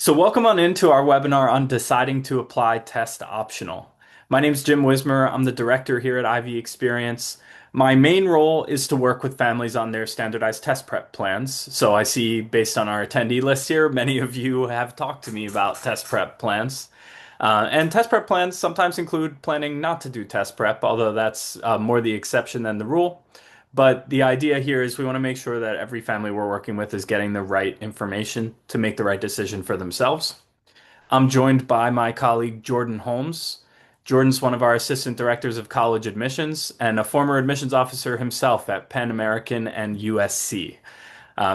So welcome on into our webinar on deciding to apply test optional. My name is Jim Wismer. I'm the director here at Ivy Experience. My main role is to work with families on their standardized test prep plans. So I see based on our attendee list here, many of you have talked to me about test prep plans. And test prep plans sometimes include planning not to do test prep, although that's more the exception than the rule. But the idea here is we want to make sure that every family we're working with is getting the right information to make the right decision for themselves. I'm joined by my colleague Jordan Holmes. Jordan's one of our assistant directors of college admissions and a former admissions officer himself at Penn American and USC.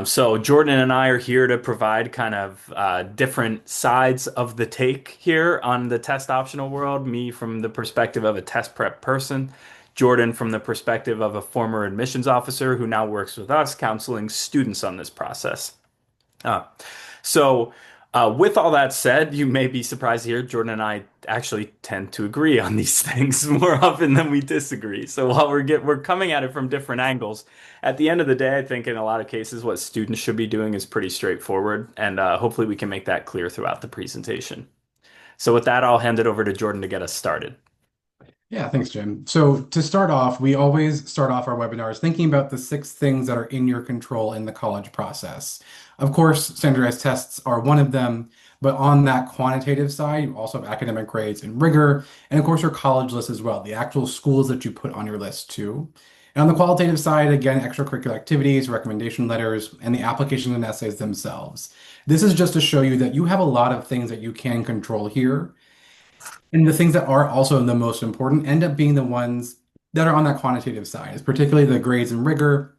So Jordan and I are here to provide kind of different sides of the take here on the test optional world. Me from the perspective of a test prep person, Jordan from the perspective of a former admissions officer who now works with us counseling students on this process. Uh, with all that said, you may be surprised to hear Jordan and I actually tend to agree on these things more often than we disagree. So while we're coming at it from different angles, at the end of the day, I think in a lot of cases what students should be doing is pretty straightforward, and hopefully we can make that clear throughout the presentation. So with that, I'll hand it over to Jordan to get us started. Yeah, thanks, Jim. So to start off, we always start off our webinars thinking about the six things that are in your control in the college process. Of course, standardized tests are one of them, but on that quantitative side, you also have academic grades and rigor, and of course your college list as well, the actual schools that you put on your list too. And on the qualitative side, again, extracurricular activities, recommendation letters, and the applications and essays themselves. This is just to show you that you have a lot of things that you can control here. And the things that are also the most important end up being the ones that are on that quantitative side, is particularly the grades and rigor,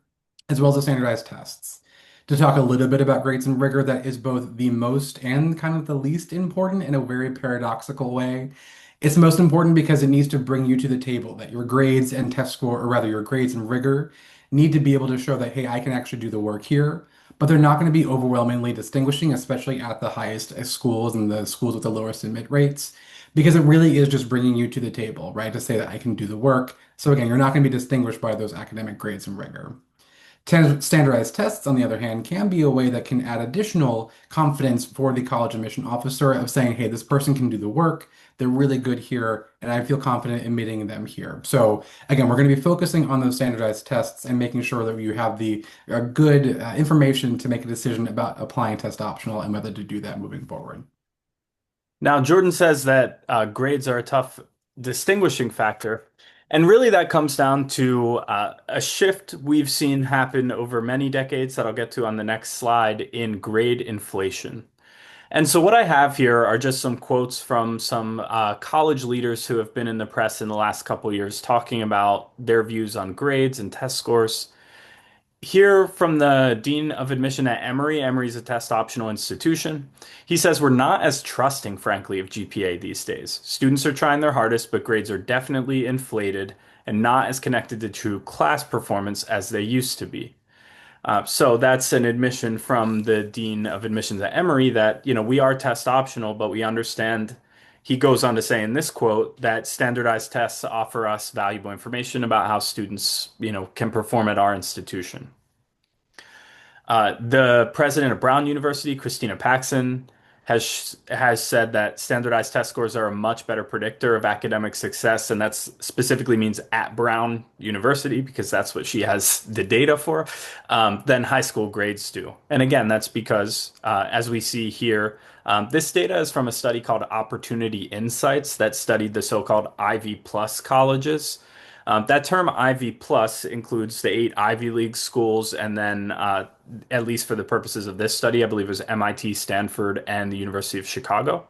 as well as the standardized tests. To talk a little bit about grades and rigor, that is both the most and kind of the least important in a very paradoxical way. It's most important because it needs to bring you to the table that your grades and test score, or rather your grades and rigor, need to be able to show that, hey, I can actually do the work here. But they're not going to be overwhelmingly distinguishing, especially at the highest schools and the schools with the lowest admit rates, because it really is just bringing you to the table, right? To say that I can do the work. So again, you're not going to be distinguished by those academic grades and rigor. Standardized tests, on the other hand, can be a way that can add additional confidence for the college admission officer of saying, hey, this person can do the work. They're really good here, and I feel confident in meeting them here. So again, we're going to be focusing on those standardized tests and making sure that you have the good information to make a decision about applying test optional and whether to do that moving forward. Now, Jordan says that grades are a tough distinguishing factor. And really, that comes down to a shift we've seen happen over many decades that I'll get to on the next slide in grade inflation. And so, what I have here are just some quotes from some college leaders who have been in the press in the last couple years talking about their views on grades and test scores. Here from the Dean of Admission at Emory. Emory's a test optional institution. He says we're not as trusting, frankly, of GPA these days. Students are trying their hardest, but grades are definitely inflated and not as connected to true class performance as they used to be. So that's an admission from the Dean of Admissions at Emory that, we are test optional, but we understand. He goes on to say in this quote that standardized tests offer us valuable information about how students, can perform at our institution. The president of Brown University, Christina Paxson, has said that standardized test scores are a much better predictor of academic success, and that specifically means at Brown University because that's what she has the data for, than high school grades do. And again, that's because, as we see here, this data is from a study called Opportunity Insights that studied the so-called Ivy Plus colleges. That term Ivy Plus includes the 8 Ivy League schools, and then, at least for the purposes of this study, I believe it was MIT, Stanford, and the University of Chicago.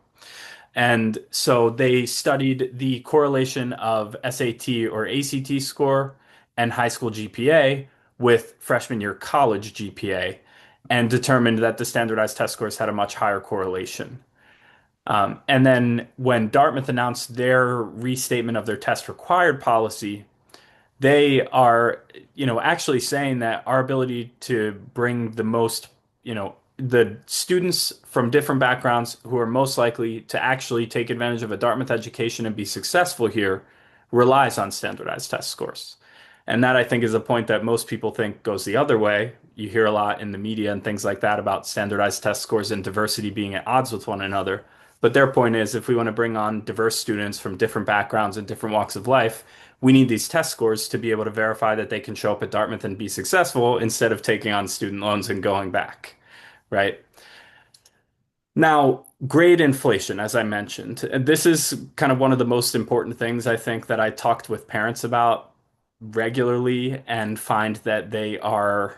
And so they studied the correlation of SAT or ACT score and high school GPA with freshman year college GPA and determined that the standardized test scores had a much higher correlation. And then when Dartmouth announced their restatement of their test required policy, they are, actually saying that our ability to bring the most, the students from different backgrounds who are most likely to actually take advantage of a Dartmouth education and be successful here relies on standardized test scores. And that I think is a point that most people think goes the other way. You hear a lot in the media and things like that about standardized test scores and diversity being at odds with one another. But their point is if we want to bring on diverse students from different backgrounds and different walks of life, we need these test scores to be able to verify that they can show up at Dartmouth and be successful instead of taking on student loans and going back, right? Now, grade inflation, as I mentioned, and this is kind of one of the most important things I think that I talked with parents about regularly and find that they are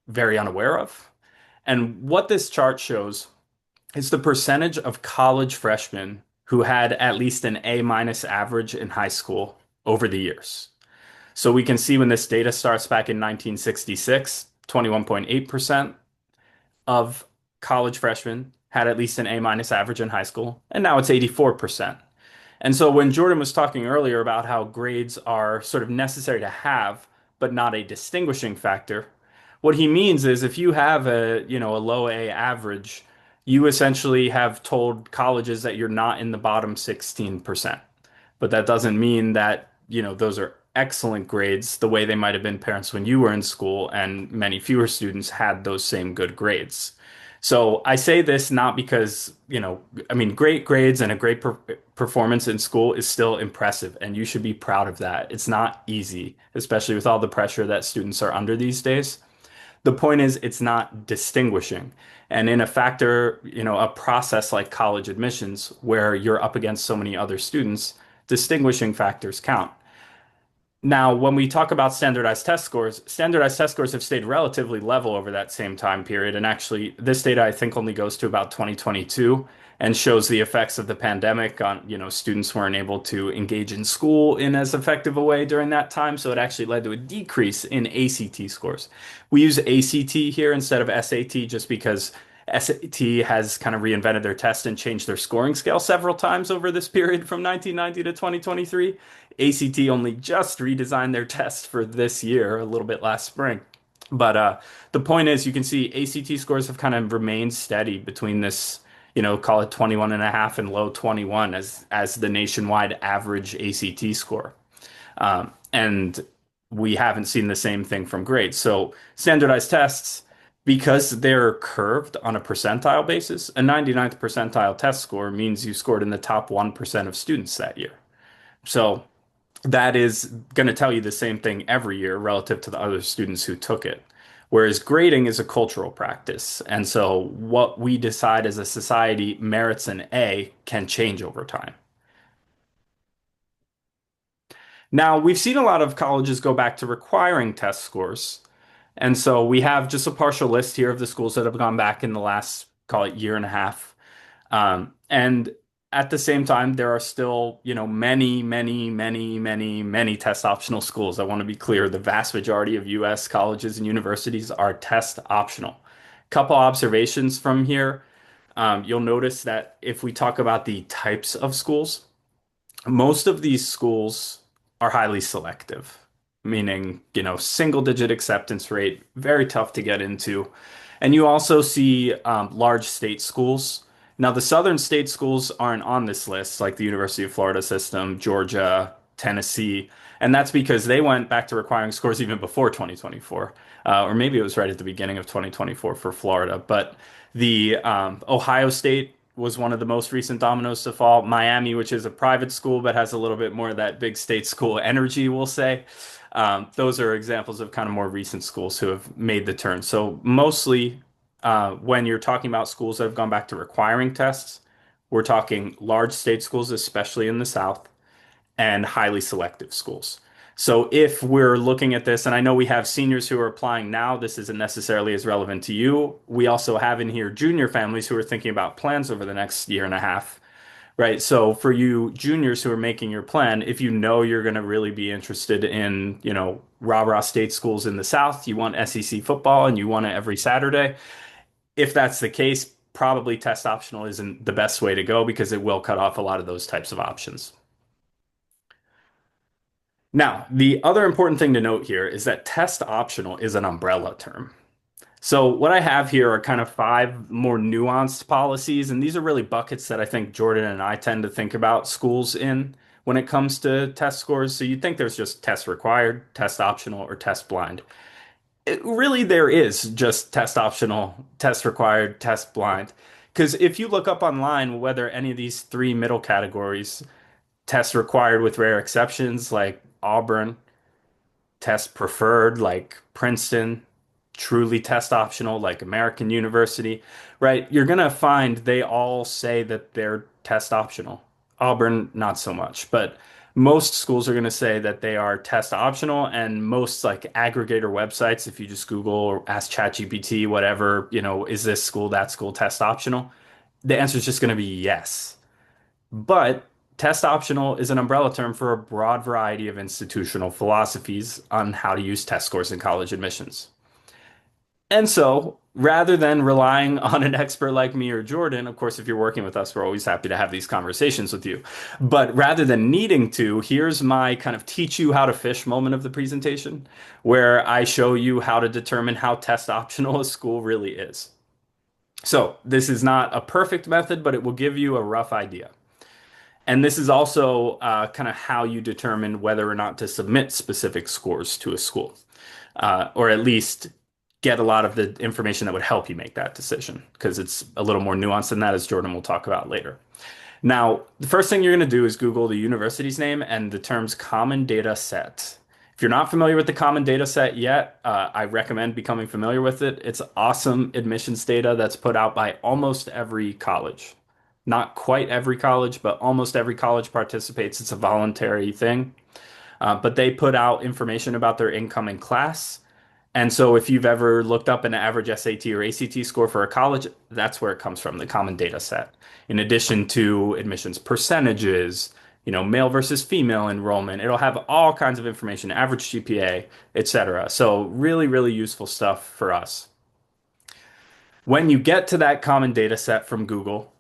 very unaware of. And what this chart shows is the percentage of college freshmen who had at least an A minus average in high school over the years. So we can see when this data starts back in 1966, 21.8% of college freshmen had at least an A minus average in high school, and now it's 84%. And so when Jordan was talking earlier about how grades are sort of necessary to have, but not a distinguishing factor, what he means is if you have a low A average, you essentially have told colleges that you're not in the bottom 16%. But that doesn't mean that, those are excellent grades the way they might have been parents when you were in school, and many fewer students had those same good grades. So I say this not because, I mean, great grades and a great performance in school is still impressive, and you should be proud of that. It's not easy, especially with all the pressure that students are under these days. The point is, it's not distinguishing. And in a factor, a process like college admissions, where you're up against so many other students, distinguishing factors count. Now, when we talk about standardized test scores have stayed relatively level over that same time period. And actually, this data I think only goes to about 2022 and shows the effects of the pandemic on, students weren't able to engage in school in as effective a way during that time. So it actually led to a decrease in ACT scores. We use ACT here instead of SAT just because SAT has kind of reinvented their test and changed their scoring scale several times over this period from 1990 to 2023. ACT only just redesigned their test for this year, a little bit last spring. But the point is, you can see ACT scores have kind of remained steady between this, call it 21 and a half and low 21 as the nationwide average ACT score. And we haven't seen the same thing from grades. So standardized tests, because they're curved on a percentile basis, a 99th percentile test score means you scored in the top 1% of students that year. So that is going to tell you the same thing every year relative to the other students who took it. Whereas grading is a cultural practice. And so what we decide as a society merits an A can change over time. Now, we've seen a lot of colleges go back to requiring test scores. And so we have just a partial list here of the schools that have gone back in the last, call it year and a half. And at the same time, there are still, many, many, many, many, many test optional schools. I want to be clear, the vast majority of US colleges and universities are test optional. Couple observations from here. You'll notice that if we talk about the types of schools, most of these schools are highly selective, meaning, single digit acceptance rate, very tough to get into. And you also see large state schools. Now, the southern state schools aren't on this list, like the University of Florida system, Georgia, Tennessee. And that's because they went back to requiring scores even before 2024, or maybe it was right at the beginning of 2024 for Florida. But the Ohio State was one of the most recent dominoes to fall. Miami, which is a private school but has a little bit more of that big state school energy, we'll say. Those are examples of kind of more recent schools who have made the turn. So mostly, when you're talking about schools that have gone back to requiring tests, we're talking large state schools, especially in the South, and highly selective schools. So if we're looking at this, and I know we have seniors who are applying now, this isn't necessarily as relevant to you. We also have in here junior families who are thinking about plans over the next year and a half, right? So for you juniors who are making your plan, if you know you're going to really be interested in, rah-rah state schools in the South, you want SEC football and you want it every Saturday. If that's the case, probably test optional isn't the best way to go because it will cut off a lot of those types of options. Now, the other important thing to note here is that test optional is an umbrella term. So what I have here are kind of five more nuanced policies, and these are really buckets that I think Jordan and I tend to think about schools in. when it comes to test scores. So you'd think there's just test required, test optional, or test blind. Really, there is just test optional, test required, test blind. Because if you look up online whether any of these three middle categories, test required with rare exceptions like Auburn, test preferred like Princeton, truly test optional like American University, right? You're gonna find they all say that they're test optional. Auburn, not so much, but most schools are gonna say that they are test optional, and most like aggregator websites, if you just Google or ask ChatGPT, whatever, is this school, that school test optional? The answer is just gonna be yes. But test optional is an umbrella term for a broad variety of institutional philosophies on how to use test scores in college admissions. And so, rather than relying on an expert like me or Jordan, of course, if you're working with us, we're always happy to have these conversations with you. But rather than needing to, here's my kind of teach you how to fish moment of the presentation, where I show you how to determine how test optional a school really is. So, this is not a perfect method, but it will give you a rough idea. And this is also kind of how you determine whether or not to submit specific scores to a school, or at least get a lot of the information that would help you make that decision, because it's a little more nuanced than that, as Jordan will talk about later. Now, the first thing you're going to do is Google the university's name and the terms common data set. If you're not familiar with the common data set yet, I recommend becoming familiar with it. It's awesome admissions data that's put out by almost every college. Not quite every college, but almost every college participates. It's a voluntary thing. But they put out information about their incoming class. And so if you've ever looked up an average SAT or ACT score for a college, that's where it comes from, the common data set. In addition to admissions percentages, male versus female enrollment, it'll have all kinds of information, average GPA, etc. So really, really useful stuff for us. When you get to that common data set from Google,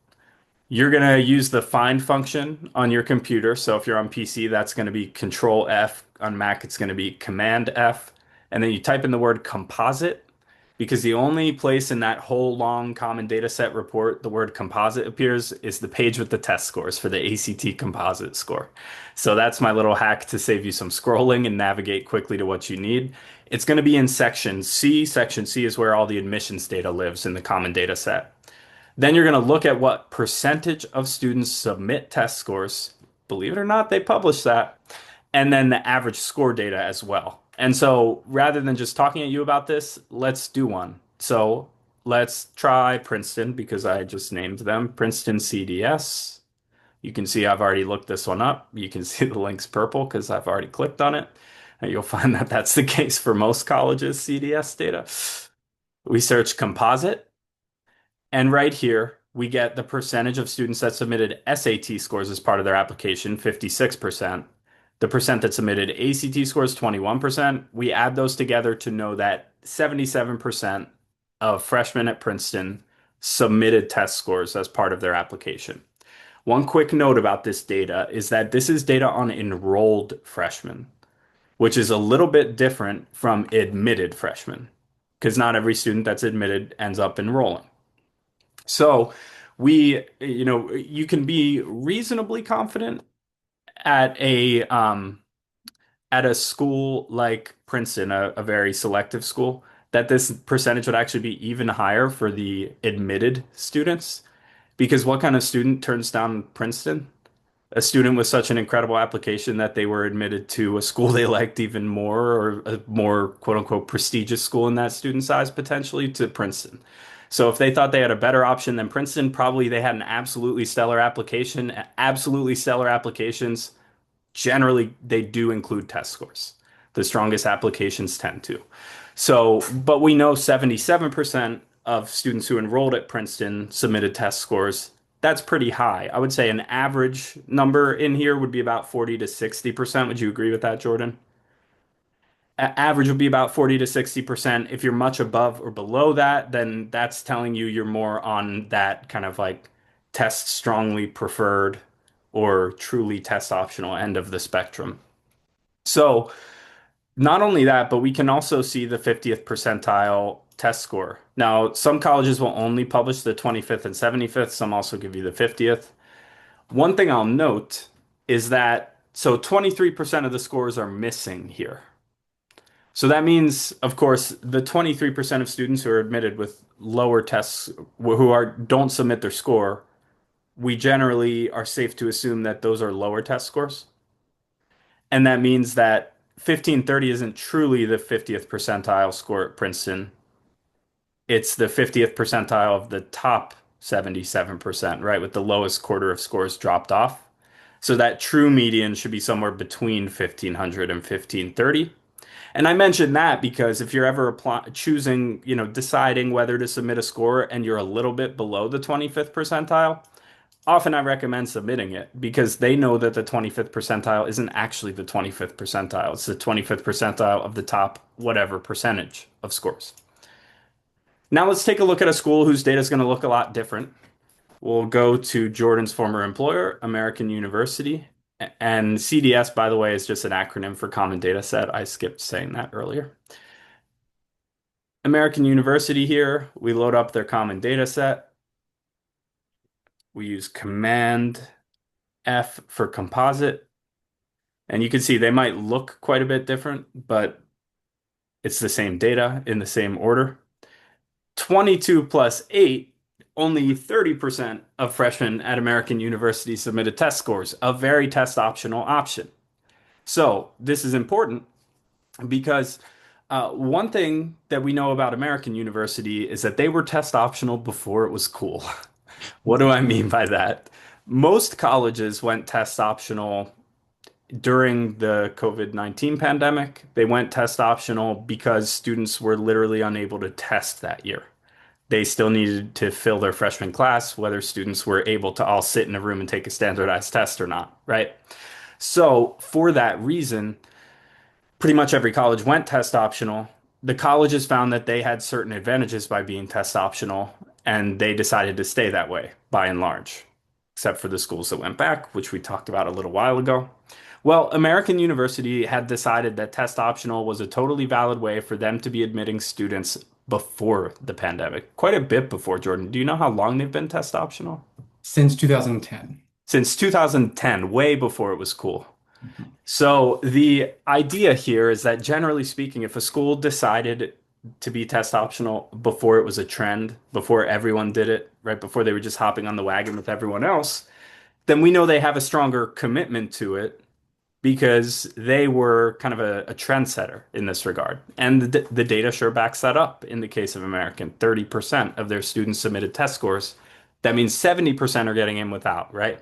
you're going to use the find function on your computer. So if you're on PC, that's going to be Control F. On Mac, it's going to be Command F. And then you type in the word composite, because the only place in that whole long common data set report the word composite appears is the page with the test scores for the ACT composite score. So that's my little hack to save you some scrolling and navigate quickly to what you need. It's going to be in section C. Section C is where all the admissions data lives in the common data set. Then you're going to look at what percentage of students submit test scores. Believe it or not, they publish that. And then the average score data as well. And so rather than just talking at you about this, let's do one. So let's try Princeton, because I just named them Princeton CDS. You can see I've already looked this one up. You can see the link's purple because I've already clicked on it. And you'll find that that's the case for most colleges' CDS data. We search composite. And right here, we get the percentage of students that submitted SAT scores as part of their application, 56%. The percent that submitted ACT scores, 21%. We add those together to know that 77% of freshmen at Princeton submitted test scores as part of their application. One quick note about this data is that this is data on enrolled freshmen, which is a little bit different from admitted freshmen, because not every student that's admitted ends up enrolling. So you can be reasonably confident at a school like Princeton, a very selective school, that this percentage would actually be even higher for the admitted students. Because what kind of student turns down Princeton? A student with such an incredible application that they were admitted to a school they liked even more, or a more quote unquote prestigious school in that student size, potentially, to Princeton. So if they thought they had a better option than Princeton, probably they had an absolutely stellar application. Absolutely stellar applications, generally, they do include test scores. The strongest applications tend to. So, but we know 77% of students who enrolled at Princeton submitted test scores. That's pretty high. I would say an average number in here would be about 40 to 60%. Would you agree with that, Jordan? Average would be about 40 to 60%. If you're much above or below that, then that's telling you you're more on that kind of like test strongly preferred or truly test optional end of the spectrum. So, not only that, but we can also see the 50th percentile test score. Now, some colleges will only publish the 25th and 75th, some also give you the 50th. One thing I'll note is that So 23% of the scores are missing here. So that means, of course, the 23% of students who are admitted with lower tests, who are don't submit their score, we generally are safe to assume that those are lower test scores. And that means that 1530 isn't truly the 50th percentile score at Princeton. It's the 50th percentile of the top 77%, right? With the lowest quarter of scores dropped off. So that true median should be somewhere between 1500 and 1530. And I mentioned that because if you're ever choosing, deciding whether to submit a score and you're a little bit below the 25th percentile, often I recommend submitting it because they know that the 25th percentile isn't actually the 25th percentile. It's the 25th percentile of the top whatever percentage of scores. Now let's take a look at a school whose data is going to look a lot different. We'll go to Jordan's former employer, American University. And CDS, by the way, is just an acronym for Common Data Set. I skipped saying that earlier. American University here, we load up their common data set. We use Command F for composite. And you can see they might look quite a bit different, but it's the same data in the same order. 22 plus 8, only 30% of freshmen at American University submitted test scores, a very test optional option. So this is important because one thing that we know about American University is that they were test optional before it was cool. What do I mean by that? Most colleges went test optional during the COVID-19 pandemic. They went test optional because students were literally unable to test that year. They still needed to fill their freshman class, whether students were able to all sit in a room and take a standardized test or not, right? So, for that reason, pretty much every college went test optional. The colleges found that they had certain advantages by being test optional, and they decided to stay that way by and large, except for the schools that went back, which we talked about a little while ago. Well, American University had decided that test optional was a totally valid way for them to be admitting students before the pandemic, quite a bit before, Jordan. Do you know how long they've been test optional? Since 2010. Since 2010, way before it was cool. So the idea here is that generally speaking, if a school decided to be test optional before it was a trend, before everyone did it, right before they were just hopping on the wagon with everyone else, then we know they have a stronger commitment to it because they were kind of a trendsetter in this regard. And the data sure backs that up in the case of American. 30% of their students submitted test scores. That means 70% are getting in without, right?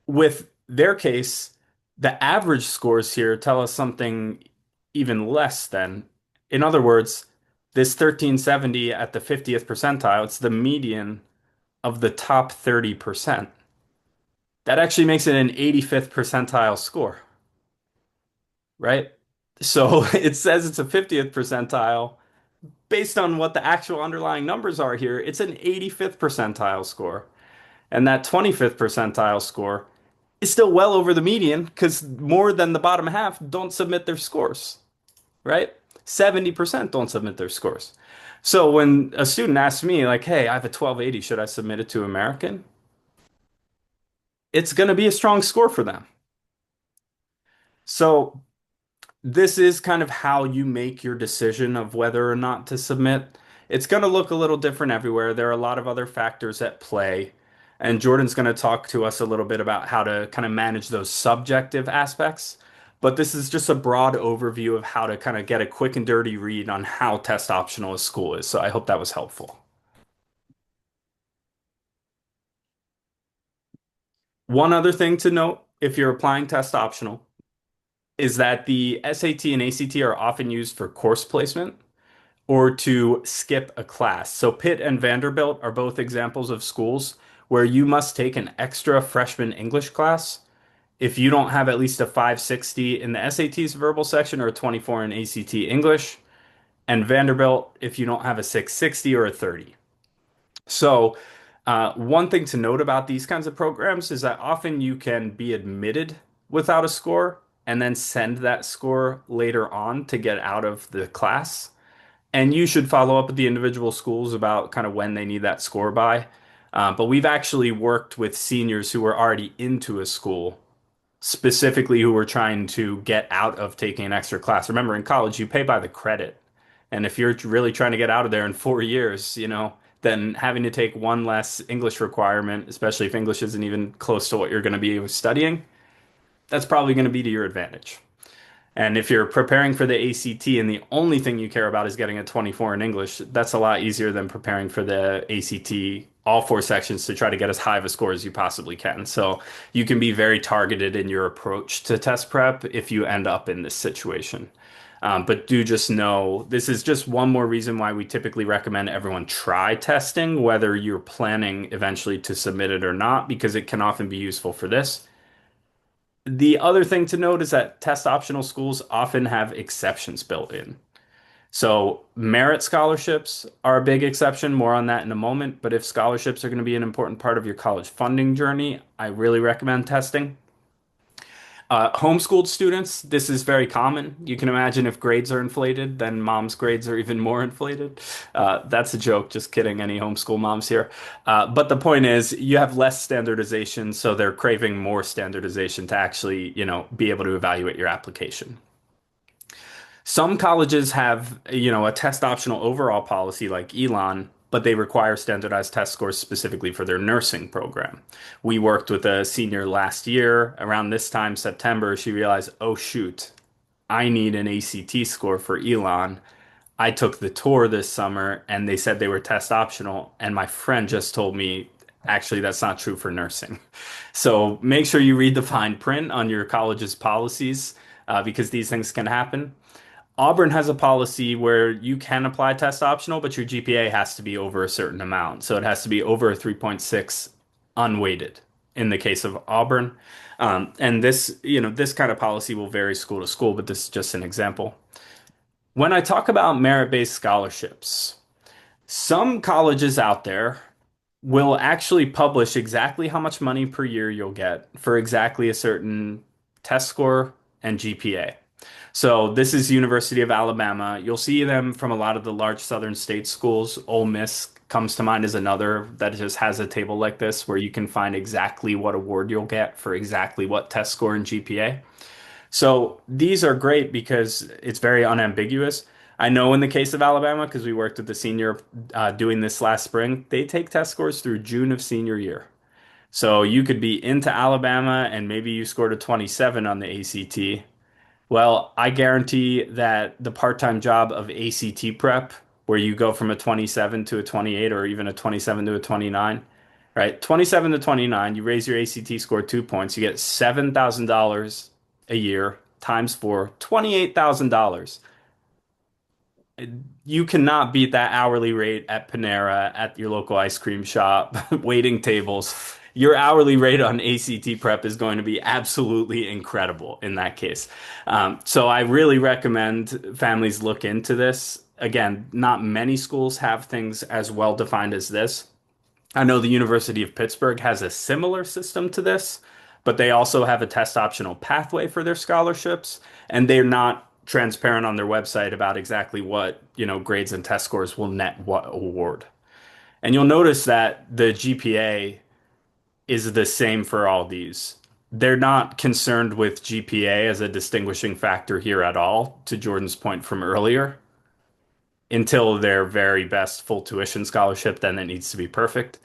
With their case, the average scores here tell us something even less than. In other words, this 1370 at the 50th percentile, it's the median of the top 30%. That actually makes it an 85th percentile score, right? So it says it's a 50th percentile. Based on what the actual underlying numbers are here, it's an 85th percentile score. And that 25th percentile score is still well over the median because more than the bottom half don't submit their scores, right? 70% don't submit their scores. So when a student asks me, like, hey, I have a 1280, should I submit it to American? It's going to be a strong score for them. So this is kind of how you make your decision of whether or not to submit. It's going to look a little different everywhere. There are a lot of other factors at play. And Jordan's going to talk to us a little bit about how to kind of manage those subjective aspects. But this is just a broad overview of how to kind of get a quick and dirty read on how test optional a school is. So I hope that was helpful. One other thing to note, if you're applying test optional, is that the SAT and ACT are often used for course placement or to skip a class. So Pitt and Vanderbilt are both examples of schools where you must take an extra freshman English class if you don't have at least a 560 in the SAT's verbal section or a 24 in ACT English, and Vanderbilt if you don't have a 660 or a 30. So, one thing to note about these kinds of programs is that often you can be admitted without a score and then send that score later on to get out of the class. And you should follow up with the individual schools about kind of when they need that score by. But we've actually worked with seniors who were already into a school specifically who were trying to get out of taking an extra class. Remember, in college, you pay by the credit. And if you're really trying to get out of there in 4 years, then having to take one less English requirement, especially if English isn't even close to what you're going to be studying, that's probably going to be to your advantage. And if you're preparing for the ACT and the only thing you care about is getting a 24 in English, that's a lot easier than preparing for the ACT, all four sections to try to get as high of a score as you possibly can. So you can be very targeted in your approach to test prep if you end up in this situation. But do just know this is just one more reason why we typically recommend everyone try testing, whether you're planning eventually to submit it or not, because it can often be useful for this. The other thing to note is that test optional schools often have exceptions built in. So, merit scholarships are a big exception, more on that in a moment. But if scholarships are going to be an important part of your college funding journey, I really recommend testing. Homeschooled students, this is very common. You can imagine if grades are inflated, then mom's grades are even more inflated. That's a joke, just kidding, any homeschool moms here. But the point is, you have less standardization, so they're craving more standardization to actually, be able to evaluate your application. Some colleges have, a test optional overall policy like Elon, but they require standardized test scores specifically for their nursing program. We worked with a senior last year. Around this time, September, she realized, oh shoot, I need an ACT score for Elon. I took the tour this summer and they said they were test optional. And my friend just told me, actually, that's not true for nursing. So make sure you read the fine print on your college's policies because these things can happen. Auburn has a policy where you can apply test optional, but your GPA has to be over a certain amount. So it has to be over a 3.6 unweighted in the case of Auburn. And this kind of policy will vary school to school, but this is just an example. When I talk about merit-based scholarships, some colleges out there will actually publish exactly how much money per year you'll get for exactly a certain test score and GPA. So this is University of Alabama. You'll see them from a lot of the large southern state schools. Ole Miss comes to mind as another that just has a table like this where you can find exactly what award you'll get for exactly what test score and GPA. So these are great because it's very unambiguous. I know in the case of Alabama, because we worked with the senior doing this last spring, they take test scores through June of senior year. So you could be into Alabama and maybe you scored a 27 on the ACT. Well, I guarantee that the part-time job of ACT prep, where you go from a 27 to a 28 or even a 27 to a 29, right? 27 to 29, you raise your ACT score 2 points, you get $7,000 a year times four, $28,000. You cannot beat that hourly rate at Panera, at your local ice cream shop, waiting tables. Your hourly rate on ACT prep is going to be absolutely incredible in that case. So I really recommend families look into this. Again, not many schools have things as well defined as this. I know the University of Pittsburgh has a similar system to this, but they also have a test optional pathway for their scholarships, and they're not transparent on their website about exactly what, grades and test scores will net what award. And you'll notice that the GPA is the same for all these. They're not concerned with GPA as a distinguishing factor here at all, to Jordan's point from earlier, until their very best full tuition scholarship, then it needs to be perfect.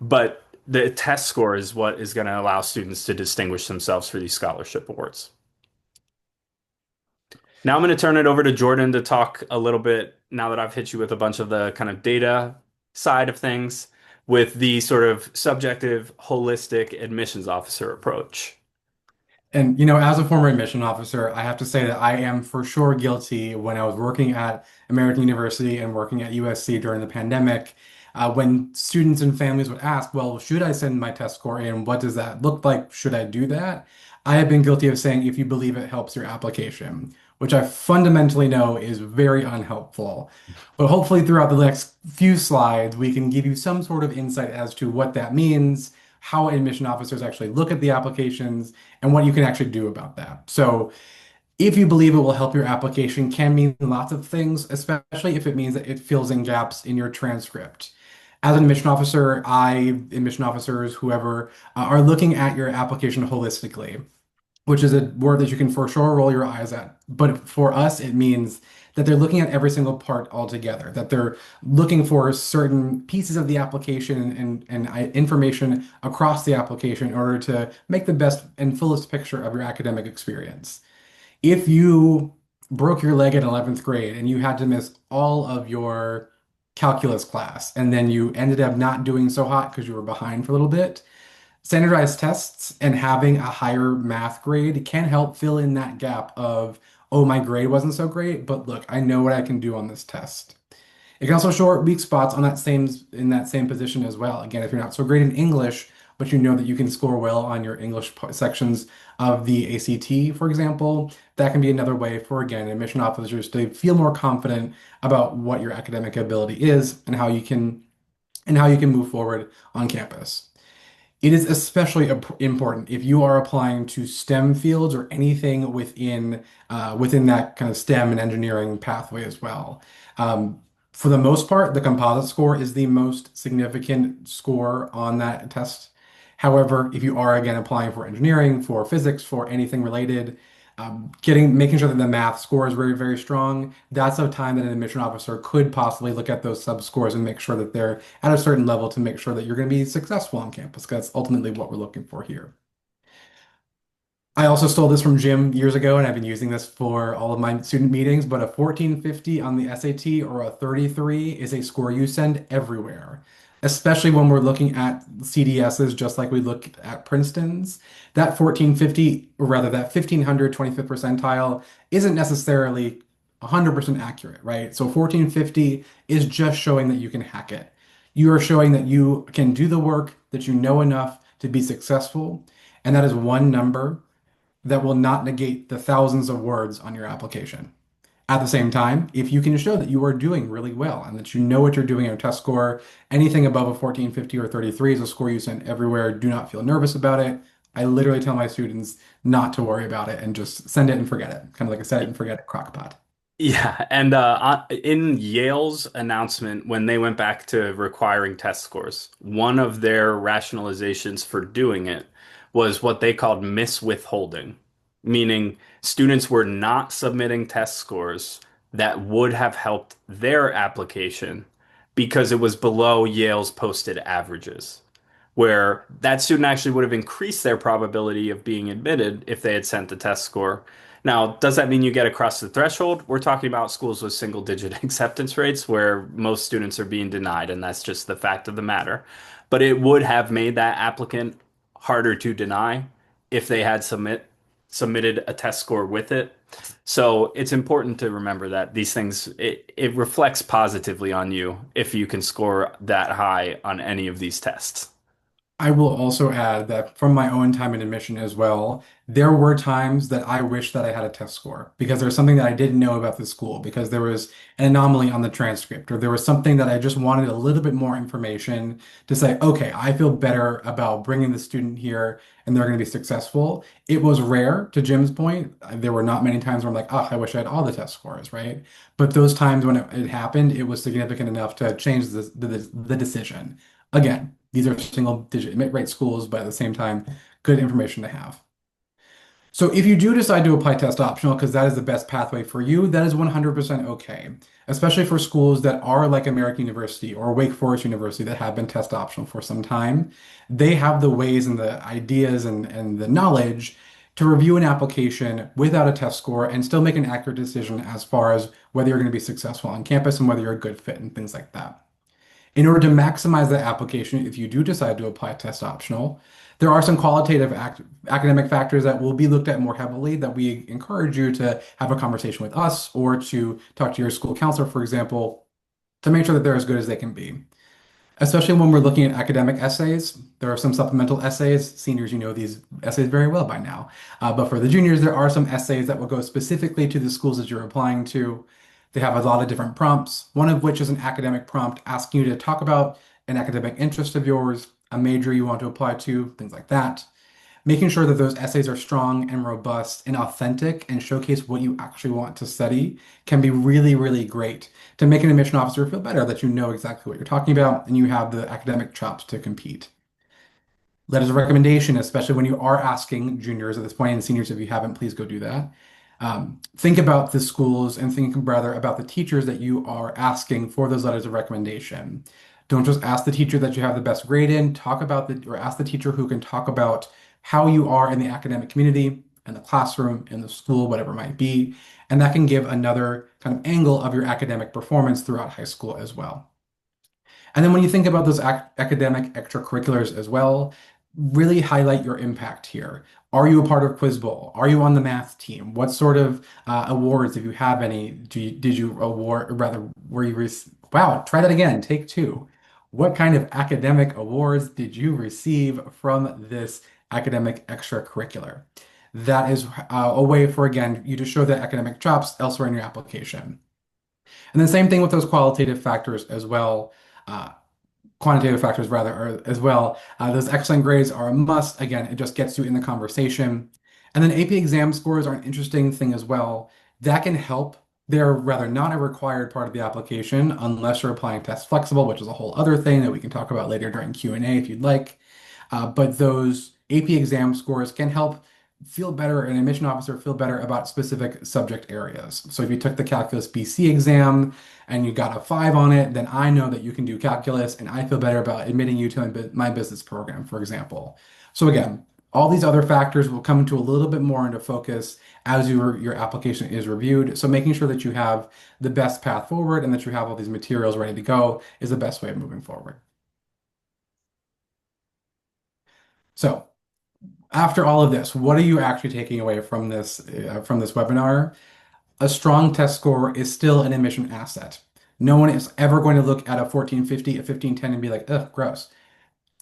But the test score is what is going to allow students to distinguish themselves for these scholarship awards. Now I'm going to turn it over to Jordan to talk a little bit, now that I've hit you with a bunch of the kind of data side of things, with the sort of subjective, holistic admissions officer approach. And, as a former admission officer, I have to say that I am for sure guilty when I was working at American University and working at USC during the pandemic. When students and families would ask, well, should I send my test score in? What does that look like? Should I do that? I have been guilty of saying, if you believe it helps your application, which I fundamentally know is very unhelpful. But hopefully, throughout the next few slides, we can give you some sort of insight as to what that means, how admission officers actually look at the applications, and what you can actually do about that. So if you believe it will help your application can mean lots of things, especially if it means that it fills in gaps in your transcript. As an admission officer, admission officers, whoever, are looking at your application holistically. which is a word that you can for sure roll your eyes at. But for us, it means that they're looking at every single part altogether, that they're looking for certain pieces of the application and information across the application in order to make the best and fullest picture of your academic experience. If you broke your leg in 11th grade and you had to miss all of your calculus class, and then you ended up not doing so hot because you were behind for a little bit, standardized tests and having a higher math grade can help fill in that gap of, oh, my grade wasn't so great, but look, I know what I can do on this test. It can also show weak spots on that same position as well. Again, if you're not so great in English, but you know that you can score well on your sections of the ACT, for example, that can be another way for, again, admission officers to feel more confident about what your academic ability is and how you can move forward on campus. It is especially important if you are applying to STEM fields or anything within that kind of STEM and engineering pathway as well. Um, for the most part, the composite score is the most significant score on that test. However, if you are again applying for engineering, for physics, for anything related, making sure that the math score is very, very strong, that's a time that an admission officer could possibly look at those sub scores and make sure that they're at a certain level to make sure that you're going to be successful on campus, because that's ultimately what we're looking for here. I also stole this from Jim years ago, and I've been using this for all of my student meetings, but a 1450 on the SAT or a 33 is a score you send everywhere, especially when we're looking at CDSs, just like we look at Princeton's. That 1450, or rather that 1500 25th percentile, isn't necessarily 100% accurate, right? So 1450 is just showing that you can hack it. You are showing that you can do the work, that you know enough to be successful, and that is one number that will not negate the thousands of words on your application. At the same time, if you can show that you are doing really well and that you know what you're doing on your test score, anything above a 1450 or 33 is a score you send everywhere. Do not feel nervous about it. I literally tell my students not to worry about it and just send it and forget it. Kind of like a set it and forget it crockpot. Yeah, and in Yale's announcement, when they went back to requiring test scores, one of their rationalizations for doing it was what they called miswithholding, meaning students were not submitting test scores that would have helped their application because it was below Yale's posted averages, where that student actually would have increased their probability of being admitted if they had sent the test score. Now, does that mean you get across the threshold? We're talking about schools with single digit acceptance rates where most students are being denied, and that's just the fact of the matter. But it would have made that applicant harder to deny if they had submitted a test score with it. So it's important to remember that these things, it reflects positively on you if you can score that high on any of these tests. I will also add that from my own time in admission as well, there were times that I wish that I had a test score because there's something that I didn't know about the school, because there was an anomaly on the transcript, or there was something that I just wanted a little bit more information to say, okay, I feel better about bringing the student here and they're going to be successful. It was rare, to Jim's point. There were not many times where I'm like, oh, I wish I had all the test scores, right? But those times when it happened, it was significant enough to change the decision. Again, these are single digit rate schools, but at the same time, good information to have. So if you do decide to apply test optional, because that is the best pathway for you, that is 100% okay, especially for schools that are like American University or Wake Forest University that have been test optional for some time. They have the ways and the ideas and the knowledge to review an application without a test score and still make an accurate decision as far as whether you're going to be successful on campus and whether you're a good fit and things like that. In order to maximize that application, if you do decide to apply test optional, there are some qualitative academic factors that will be looked at more heavily that we encourage you to have a conversation with us or to talk to your school counselor, for example, to make sure that they're as good as they can be. Especially when we're looking at academic essays, there are some supplemental essays. Seniors, you know these essays very well by now. But for the juniors, there are some essays that will go specifically to the schools that you're applying to. They have a lot of different prompts, one of which is an academic prompt asking you to talk about an academic interest of yours, a major you want to apply to, things like that. Making sure that those essays are strong and robust and authentic and showcase what you actually want to study can be really, really great to make an admission officer feel better that you know exactly what you're talking about and you have the academic chops to compete. Letters of recommendation, especially when you are asking juniors at this point and seniors, if you haven't, please go do that. Think about the schools and think rather about the teachers that you are asking for those letters of recommendation. Don't just ask the teacher that you have the best grade in, talk about or ask the teacher who can talk about how you are in the academic community, in the classroom, in the school, whatever it might be. And that can give another kind of angle of your academic performance throughout high school as well. And then when you think about those academic extracurriculars as well, really highlight your impact here. Are you a part of Quiz Bowl? Are you on the math team? What sort of awards, if you have any, did you award, or rather, were you, wow, try that again, take two. What kind of academic awards did you receive from this academic extracurricular? That is a way for, again, you to show the academic chops elsewhere in your application. And the same thing with those qualitative factors as well. Uh, Quantitative factors rather are as well. Those excellent grades are a must. Again, it just gets you in the conversation. And then AP exam scores are an interesting thing as well. That can help. They're rather not a required part of the application unless you're applying test flexible, which is a whole other thing that we can talk about later during Q&A if you'd like. But those AP exam scores can help feel better, an admission officer feel better about specific subject areas. So if you took the Calculus BC exam and you got a 5 on it, then I know that you can do calculus and I feel better about admitting you to my business program, for example. So again, all these other factors will come into a little bit more into focus as your application is reviewed. So making sure that you have the best path forward and that you have all these materials ready to go is the best way of moving forward. So after all of this, what are you actually taking away from this webinar? A strong test score is still an admission asset. No one is ever going to look at a 1450, a 1510 and be like, ugh, gross.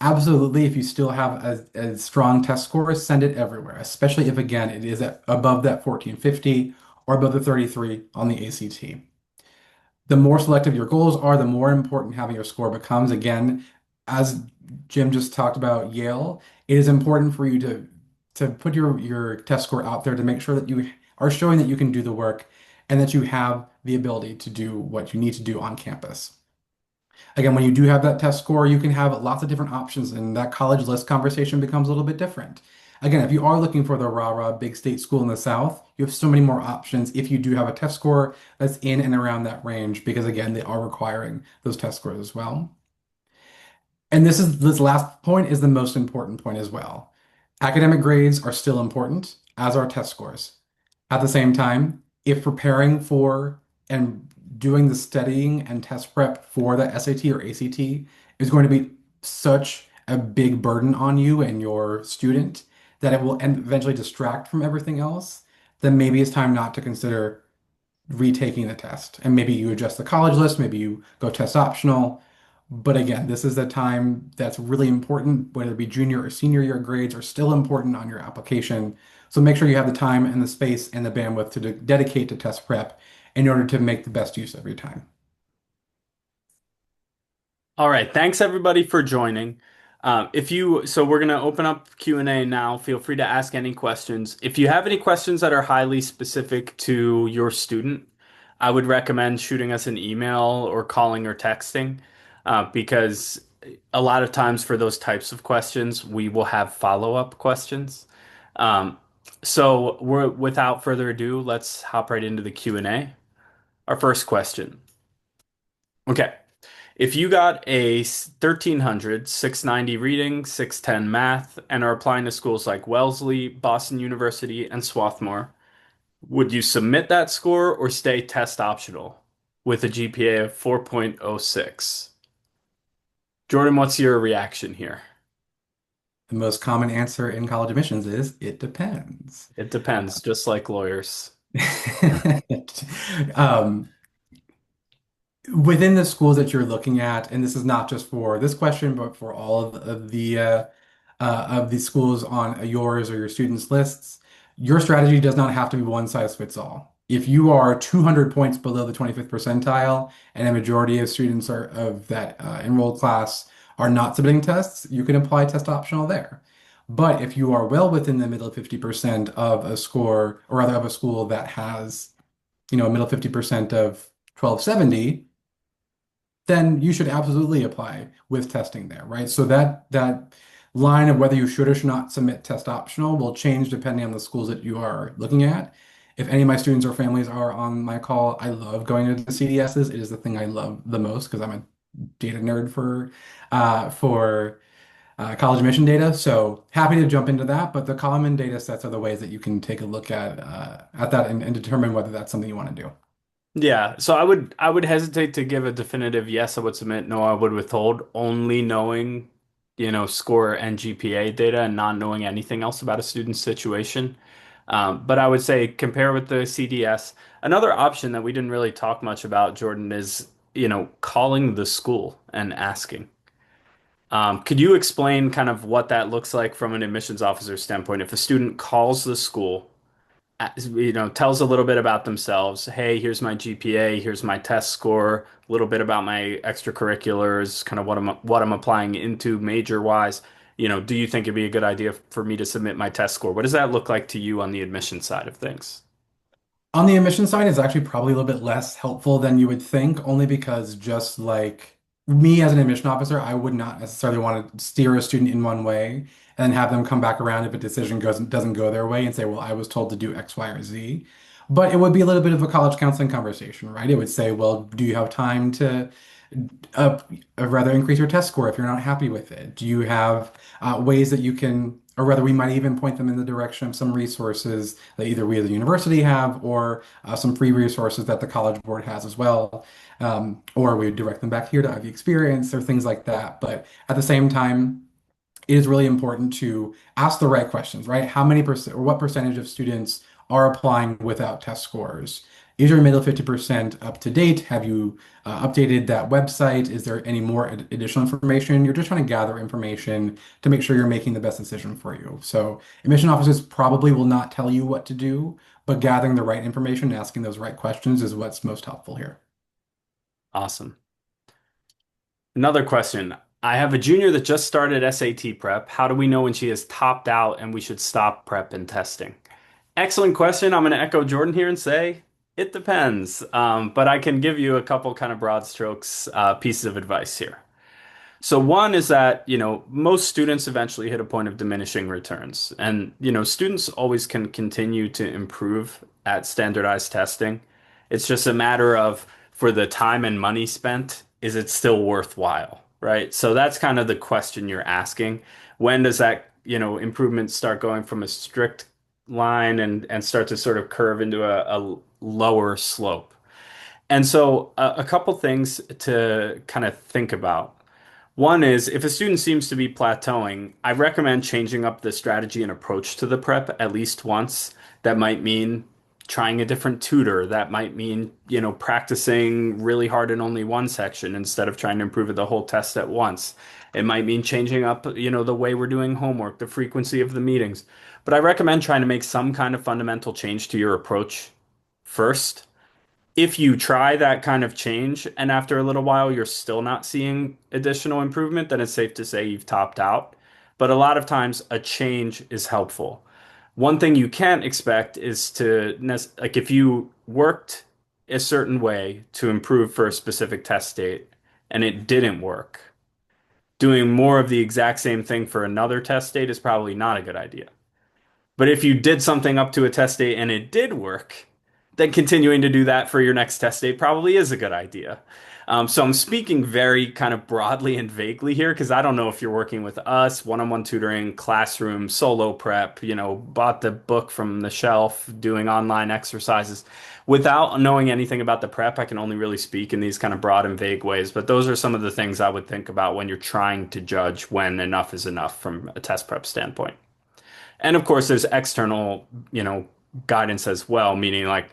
Absolutely, if you still have a strong test score, send it everywhere, especially if, again, it is above that 1450 or above the 33 on the ACT. The more selective your goals are, the more important having your score becomes. Again, as Jim just talked about Yale, it is important for you to put your test score out there to make sure that you are showing that you can do the work and that you have the ability to do what you need to do on campus. Again, when you do have that test score, you can have lots of different options, and that college list conversation becomes a little bit different. Again, if you are looking for the rah-rah big state school in the South, you have so many more options if you do have a test score that's in and around that range, because again, they are requiring those test scores as well. And this last point is the most important point as well. Academic grades are still important, as are test scores. At the same time, if preparing for and doing the studying and test prep for the SAT or ACT is going to be such a big burden on you and your student that it will eventually distract from everything else, then maybe it's time not to consider retaking the test. And maybe you adjust the college list, maybe you go test optional. But again, this is a time that's really important, whether it be junior or senior year grades are still important on your application. So make sure you have the time and the space and the bandwidth to dedicate to test prep in order to make the best use of your time. All right, thanks everybody for joining. So we're gonna open up Q&A now. Feel free to ask any questions. If you have any questions that are highly specific to your student, I would recommend shooting us an email or calling or texting, because a lot of times for those types of questions, we will have follow-up questions. Um, without further ado, let's hop right into the Q&A. Our first question. Okay. If you got a 1300, 690 reading, 610 math, and are applying to schools like Wellesley, Boston University, and Swarthmore, would you submit that score or stay test optional with a GPA of 4.06? Jordan, what's your reaction here? The most common answer in college admissions is it depends. It depends, just like lawyers. Um, Within the schools that you're looking at, and this is not just for this question, but for all of the schools on yours or your students' lists, your strategy does not have to be one size fits all. If you are 200 points below the 25th percentile, and a majority of students of that enrolled class are not submitting tests, you can apply test optional there. But if you are well within the middle 50% of a score, or rather of a school that has, a middle 50% of 1270, then you should absolutely apply with testing there, right? So that line of whether you should or should not submit test optional will change depending on the schools that you are looking at. If any of my students or families are on my call, I love going to the CDSs. It is the thing I love the most because I'm a data nerd for college admission data. So happy to jump into that. But the common data sets are the ways that you can take a look at that and determine whether that's something you want to do. Yeah, so I would hesitate to give a definitive yes, I would submit, no, I would withhold, only knowing, score and GPA data and not knowing anything else about a student's situation. But I would say compare with the CDS. Another option that we didn't really talk much about, Jordan, is, calling the school and asking. Could you explain kind of what that looks like from an admissions officer standpoint? If a student calls the school, tells a little bit about themselves. Hey, here's my GPA, here's my test score, a little bit about my extracurriculars, kind of what I'm applying into major wise. Do you think it'd be a good idea for me to submit my test score? What does that look like to you on the admission side of things? On the admission side, it's actually probably a little bit less helpful than you would think, only because just like me as an admission officer, I would not necessarily want to steer a student in one way and then have them come back around if a decision doesn't go their way and say, well, I was told to do X, Y, or Z. But it would be a little bit of a college counseling conversation, right? It would say, well, do you have time to uh, rather increase your test score if you're not happy with it? Do you have ways that you can, or rather, we might even point them in the direction of some resources that either we as a university have or some free resources that the College Board has as well. Or we would direct them back here to Ivy Experience or things like that. But at the same time, it is really important to ask the right questions, right? How many percent or what percentage of students are applying without test scores? Is your middle 50% up to date? Have you updated that website? Is there any more additional information? You're just trying to gather information to make sure you're making the best decision for you. So admission officers probably will not tell you what to do, but gathering the right information and asking those right questions is what's most helpful here. Awesome. Another question. I have a junior that just started SAT prep. How do we know when she has topped out and we should stop prep and testing? Excellent question. I'm going to echo Jordan here and say it depends. But I can give you a couple kind of broad strokes pieces of advice here. So one is that, most students eventually hit a point of diminishing returns. And, students always can continue to improve at standardized testing. It's just a matter of for the time and money spent, is it still worthwhile, right? So that's kind of the question you're asking. When does that, improvement start going from a strict line and start to sort of curve into a lower slope? And so a couple things to kind of think about. One is if a student seems to be plateauing, I recommend changing up the strategy and approach to the prep at least once. That might mean trying a different tutor. That might mean, practicing really hard in only one section instead of trying to improve the whole test at once. It might mean changing up, the way we're doing homework, the frequency of the meetings. But I recommend trying to make some kind of fundamental change to your approach first. If you try that kind of change and after a little while you're still not seeing additional improvement, then it's safe to say you've topped out. But a lot of times a change is helpful. One thing you can't expect is like if you worked a certain way to improve for a specific test date and it didn't work, doing more of the exact same thing for another test date is probably not a good idea. But if you did something up to a test date and it did work, then continuing to do that for your next test date probably is a good idea. So I'm speaking very kind of broadly and vaguely here because I don't know if you're working with us, one-on-one tutoring, classroom, solo prep, bought the book from the shelf, doing online exercises. Without knowing anything about the prep, I can only really speak in these kind of broad and vague ways. But those are some of the things I would think about when you're trying to judge when enough is enough from a test prep standpoint. And of course, there's external, guidance as well, meaning like,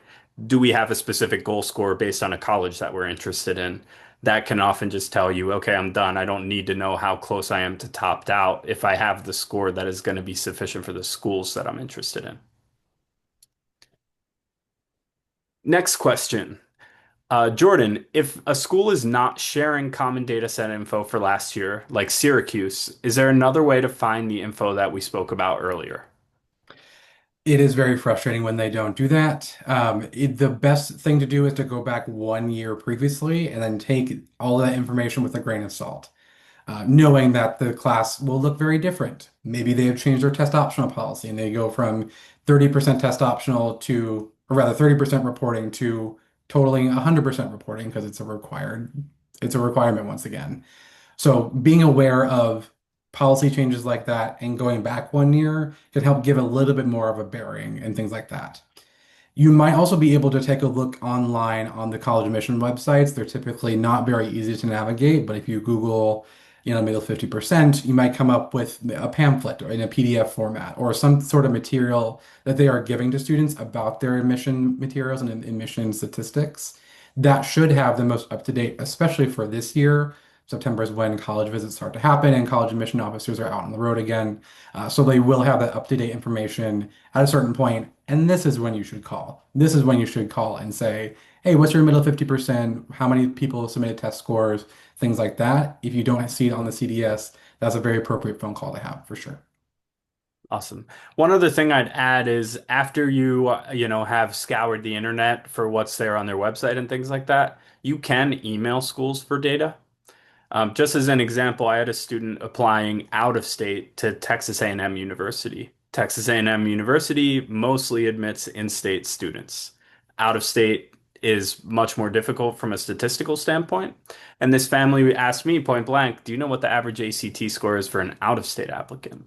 do we have a specific goal score based on a college that we're interested in? That can often just tell you, okay, I'm done. I don't need to know how close I am to topped out if I have the score that is going to be sufficient for the schools that I'm interested in. Next question. Jordan, if a school is not sharing common data set info for last year, like Syracuse, is there another way to find the info that we spoke about earlier? It is very frustrating when they don't do that. The best thing to do is to go back 1 year previously and then take all of that information with a grain of salt. knowing that the class will look very different. Maybe they have changed their test optional policy and they go from 30% test optional to, or rather 30% reporting to totaling 100% reporting because it's a requirement once again. So being aware of policy changes like that and going back 1 year can help give a little bit more of a bearing and things like that. You might also be able to take a look online on the college admission websites. They're typically not very easy to navigate, but if you Google, middle 50%, you might come up with a pamphlet or in a PDF format or some sort of material that they are giving to students about their admission materials and admission statistics. That should have the most up to date, especially for this year. September is when college visits start to happen and college admission officers are out on the road again. So they will have that up to date information at a certain point, and this is when you should call. This is when you should call and say, hey, what's your middle 50%? How many people submitted test scores? Things like that. If you don't see it on the CDS, that's a very appropriate phone call to have for sure. Awesome. One other thing I'd add is after you, have scoured the internet for what's there on their website and things like that, you can email schools for data. Just as an example, I had a student applying out of state to Texas A&M University. Texas A&M University mostly admits in-state students. Out of state is much more difficult from a statistical standpoint. And this family asked me point blank, do you know what the average ACT score is for an out-of-state applicant?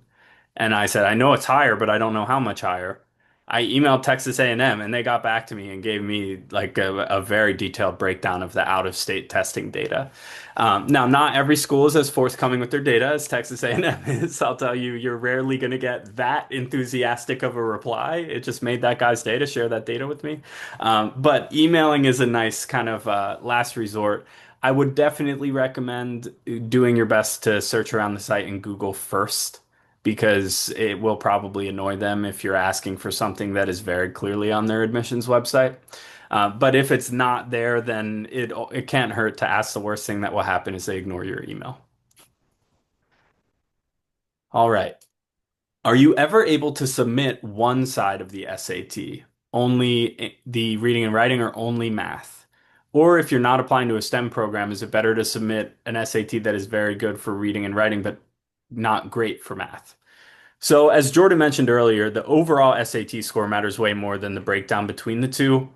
And I said, I know it's higher, but I don't know how much higher. I emailed Texas A&M and M and they got back to me and gave me like a very detailed breakdown of the out-of-state testing data. Now, not every school is as forthcoming with their data as Texas A&M is. I'll tell you, you're rarely going to get that enthusiastic of a reply. It just made that guy's day to share that data with me. But emailing is a nice kind of last resort. I would definitely recommend doing your best to search around the site in Google first because it will probably annoy them if you're asking for something that is very clearly on their admissions website. But if it's not there, then it can't hurt to ask. The worst thing that will happen is they ignore your email. All right. Are you ever able to submit one side of the SAT, only the reading and writing or only math? Or if you're not applying to a STEM program, is it better to submit an SAT that is very good for reading and writing, but not great for math? So, as Jordan mentioned earlier, the overall SAT score matters way more than the breakdown between the two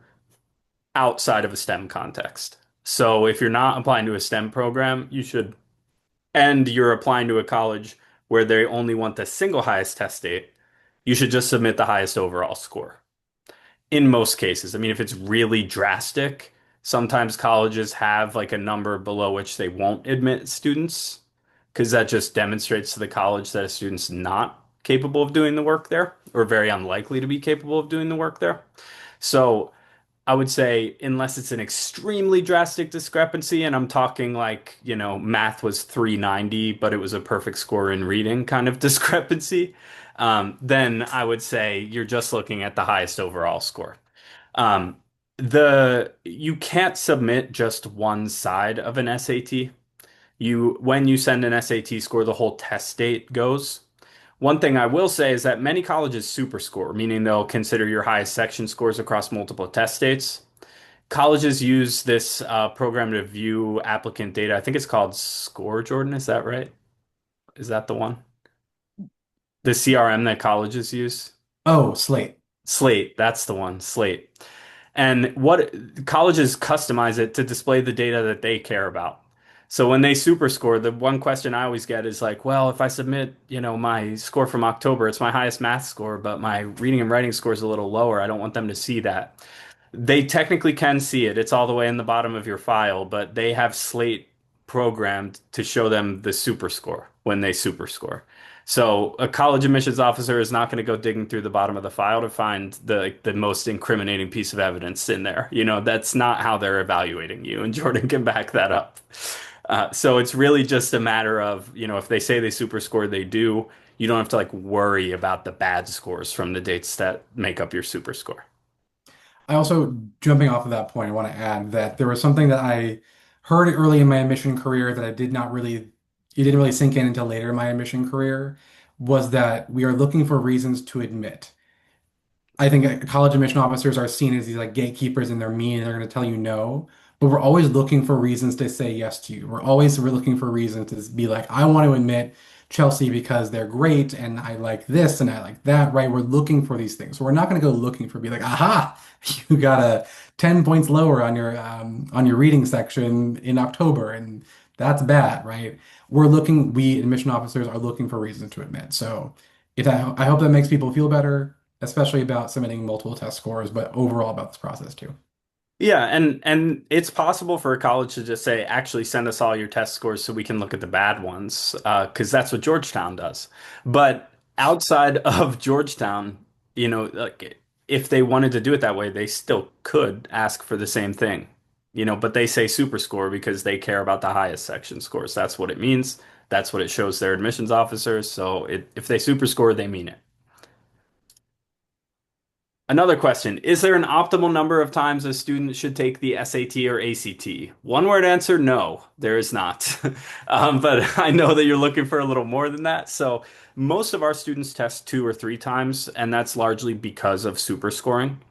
outside of a STEM context. So, if you're not applying to a STEM program, you should, and you're applying to a college where they only want the single highest test date, you should just submit the highest overall score. In most cases, I mean, if it's really drastic, sometimes colleges have like a number below which they won't admit students because that just demonstrates to the college that a student's not capable of doing the work there or very unlikely to be capable of doing the work there. So I would say, unless it's an extremely drastic discrepancy, and I'm talking like, math was 390, but it was a perfect score in reading kind of discrepancy, then I would say you're just looking at the highest overall score. Um, you can't submit just one side of an SAT. When you send an SAT score, the whole test date goes. One thing I will say is that many colleges super score, meaning they'll consider your highest section scores across multiple test dates. Colleges use this program to view applicant data. I think it's called Score, Jordan. Is that right? Is that the one? The CRM that colleges use? Oh, Slate. Slate, that's the one, Slate. And what colleges customize it to display the data that they care about. So when they super score, the one question I always get is like, well, if I submit, my score from October, it's my highest math score, but my reading and writing score is a little lower. I don't want them to see that. They technically can see it. It's all the way in the bottom of your file, but they have Slate programmed to show them the super score when they super score. So a college admissions officer is not going to go digging through the bottom of the file to find the most incriminating piece of evidence in there. That's not how they're evaluating you, and Jordan can back that up. So it's really just a matter of, if they say they super score, they do. You don't have to like worry about the bad scores from the dates that make up your super score. I also, jumping off of that point, I want to add that there was something that I heard early in my admission career that it didn't really sink in until later in my admission career, was that we are looking for reasons to admit. I think college admission officers are seen as these like gatekeepers and they're mean and they're going to tell you no. but we're always looking for reasons to say yes to you. We're looking for reasons to be like, I want to admit Chelsea because they're great and I like this and I like that, right? We're looking for these things. So we're not going to go looking for be like, aha, you got a 10 points lower on your reading section in October and that's bad, right? We admission officers are looking for reasons to admit. So I hope that makes people feel better, especially about submitting multiple test scores, but overall about this process too. Yeah, and it's possible for a college to just say, actually send us all your test scores so we can look at the bad ones, because that's what Georgetown does. But outside of Georgetown, like if they wanted to do it that way, they still could ask for the same thing, but they say super score because they care about the highest section scores. That's what it means. That's what it shows their admissions officers. So if they super score, they mean it. Another question. Is there an optimal number of times a student should take the SAT or ACT? One word answer, no, there is not. But I know that you're looking for a little more than that. So most of our students test 2 or 3 times, and that's largely because of super scoring.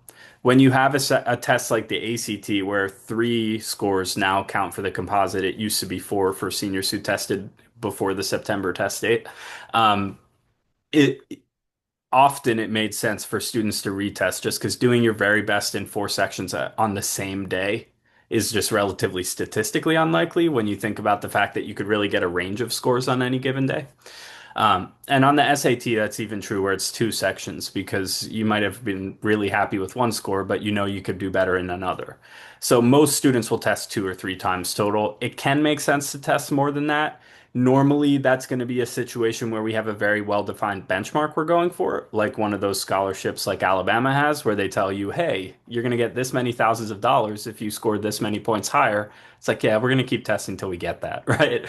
When you have a test like the ACT, where 3 scores now count for the composite, it used to be 4 for seniors who tested before the September test date. Um, it often it made sense for students to retest just because doing your very best in 4 sections on the same day is just relatively statistically unlikely when you think about the fact that you could really get a range of scores on any given day. And on the SAT, that's even true where it's 2 sections because you might have been really happy with one score, but you know you could do better in another. So most students will test 2 or 3 times total. It can make sense to test more than that. Normally, that's going to be a situation where we have a very well-defined benchmark we're going for, like one of those scholarships like Alabama has, where they tell you, hey, you're going to get this many thousands of dollars if you scored this many points higher. It's like, yeah, we're going to keep testing until we get that, right?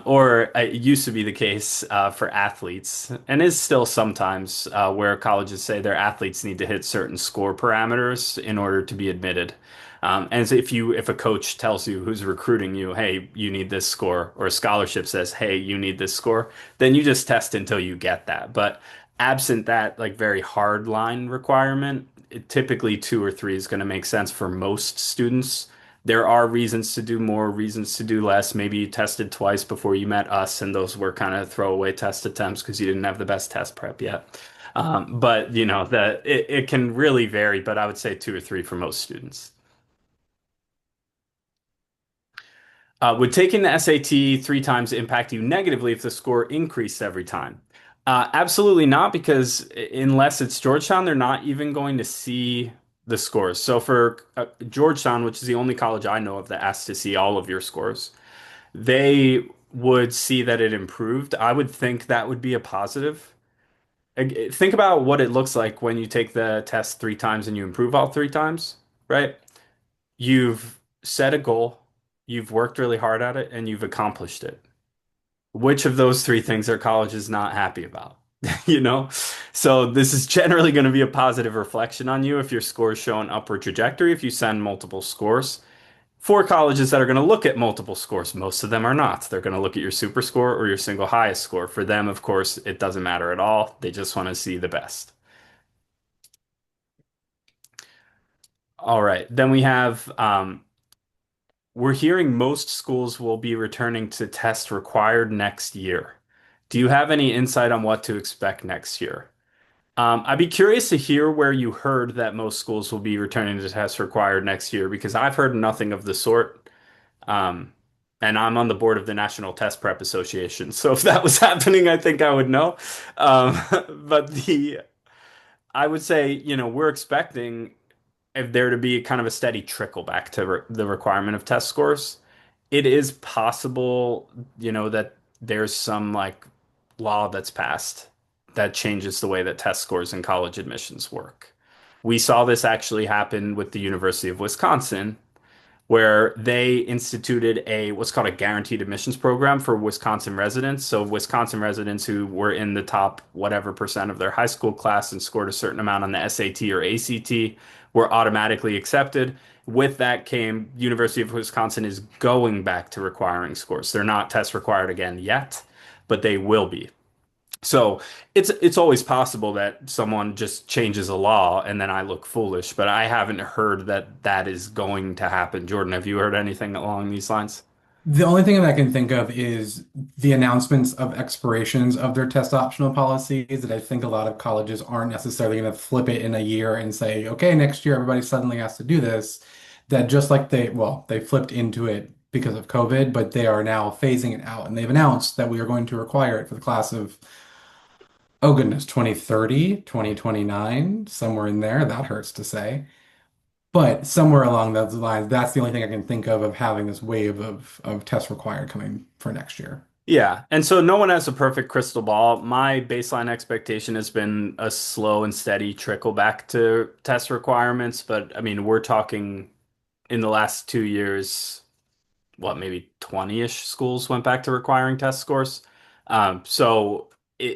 Or it used to be the case for athletes, and is still sometimes where colleges say their athletes need to hit certain score parameters in order to be admitted. And so if a coach tells you who's recruiting you, hey, you need this score, or a scholarship says, hey, you need this score, then you just test until you get that. But absent that like very hard line requirement, typically 2 or 3 is going to make sense for most students. There are reasons to do more, reasons to do less. Maybe you tested twice before you met us, and those were kind of throwaway test attempts because you didn't have the best test prep yet. But it can really vary, but I would say 2 or 3 for most students. Would taking the SAT 3 times impact you negatively if the score increased every time? Absolutely not, because unless it's Georgetown, they're not even going to see the scores. So for Georgetown, which is the only college I know of that asks to see all of your scores, they would see that it improved. I would think that would be a positive. Think about what it looks like when you take the test 3 times and you improve all 3 times, right? You've set a goal, you've worked really hard at it, and you've accomplished it. Which of those 3 things are colleges not happy about? You know? So this is generally going to be a positive reflection on you if your scores show an upward trajectory, if you send multiple scores. For colleges that are going to look at multiple scores, most of them are not. They're going to look at your super score or your single highest score. For them, of course, it doesn't matter at all. They just want to see the best. All right. Then we have we're hearing most schools will be returning to tests required next year. Do you have any insight on what to expect next year? I'd be curious to hear where you heard that most schools will be returning to tests required next year because I've heard nothing of the sort. Um, and I'm on the board of the National Test Prep Association. So if that was happening, I think I would know. Um, but I would say, we're expecting if there to be kind of a steady trickle back to the requirement of test scores. It is possible, that there's some like law that's passed that changes the way that test scores and college admissions work. We saw this actually happen with the University of Wisconsin where they instituted a what's called a guaranteed admissions program for Wisconsin residents. So Wisconsin residents who were in the top whatever percent of their high school class and scored a certain amount on the SAT or ACT were automatically accepted. With that came University of Wisconsin is going back to requiring scores. They're not test required again yet, but they will be. So it's always possible that someone just changes a law and then I look foolish, but I haven't heard that that is going to happen. Jordan, have you heard anything along these lines? The only thing that I can think of is the announcements of expirations of their test optional policies that I think a lot of colleges aren't necessarily going to flip it in a year and say, okay, next year everybody suddenly has to do this. That just like they flipped into it because of COVID, but they are now phasing it out. And they've announced that we are going to require it for the class of, oh goodness, 2030, 2029, somewhere in there. That hurts to say. But somewhere along those lines, that's the only thing I can think of having this wave of tests required coming for next year. Yeah. And so no one has a perfect crystal ball. My baseline expectation has been a slow and steady trickle back to test requirements, but I mean, we're talking in the last 2 years, what, maybe 20-ish schools went back to requiring test scores.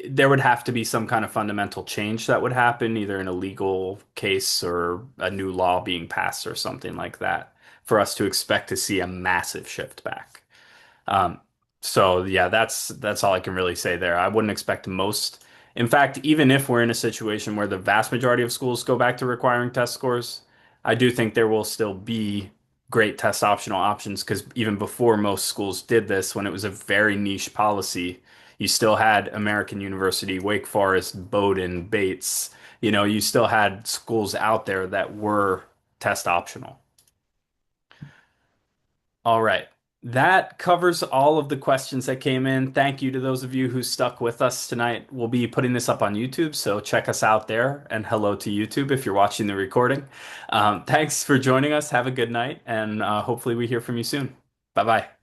There would have to be some kind of fundamental change that would happen, either in a legal case or a new law being passed or something like that, for us to expect to see a massive shift back. Um, so yeah, that's all I can really say there. I wouldn't expect most. In fact, even if we're in a situation where the vast majority of schools go back to requiring test scores, I do think there will still be great test optional options because even before most schools did this, when it was a very niche policy, you still had American University, Wake Forest, Bowdoin, Bates. You still had schools out there that were test optional. All right. That covers all of the questions that came in. Thank you to those of you who stuck with us tonight. We'll be putting this up on YouTube, so check us out there. And hello to YouTube if you're watching the recording. Thanks for joining us. Have a good night, and hopefully we hear from you soon. Bye bye.